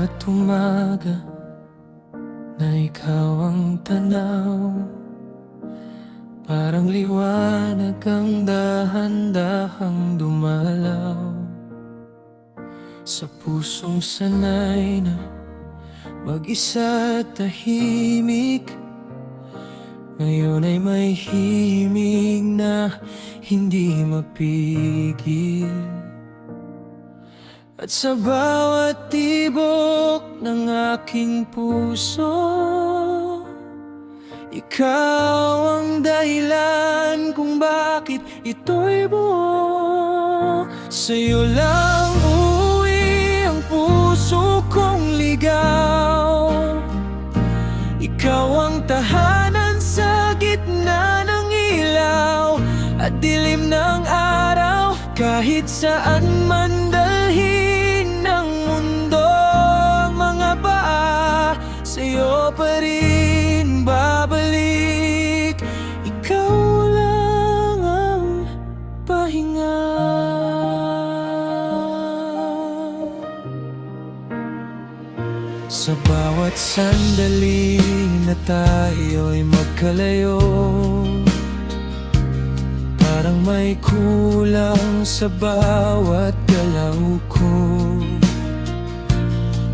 bawat umaga na ikaw ang tanaw. Parang liwanag ang dahan-dahang dumalaw sa pusong sanay na mag-isa at tahimik. Ngayon ay may himig na hindi mapigil. At sa bawat tibok ng aking puso, ikaw ang dahilan kung bakit ito'y buo. Sa'yo lang uuwi ang puso kong ligaw. Ikaw ang tahanan sa gitna ng ilaw at dilim ng araw. Kahit saan man dalhin ng mundo ang mga paa, sa'yo pa rin babalik. Ikaw lang ang pahinga. Sa bawat sandali na tayo'y magkalayo, parang may kulang sa bawat galaw ko.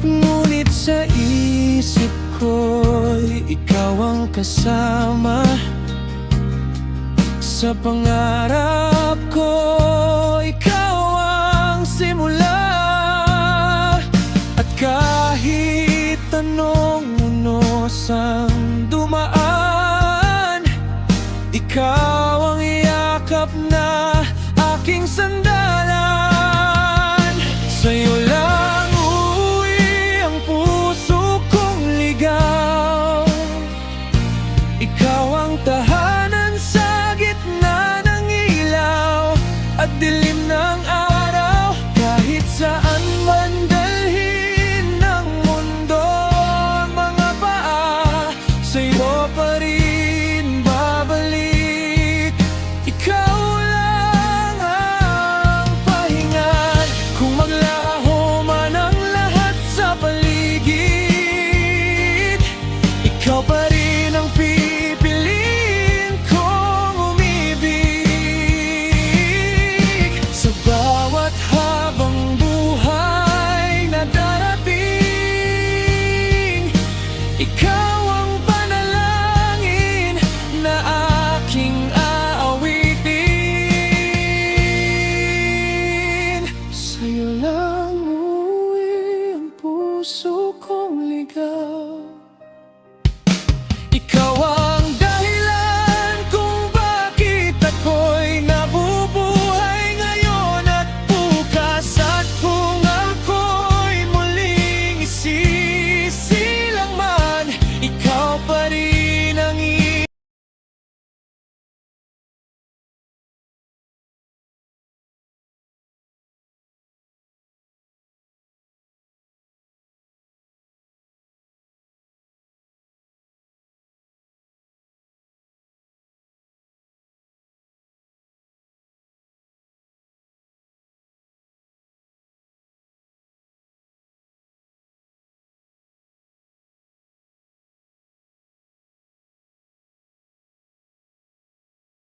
Ngunit sa isip ko'y ikaw ang kasama. Sa pangarap ko, ikaw ang simula. At kahit anong unos ang dumaan, ikaw ang yakap na aking sandali.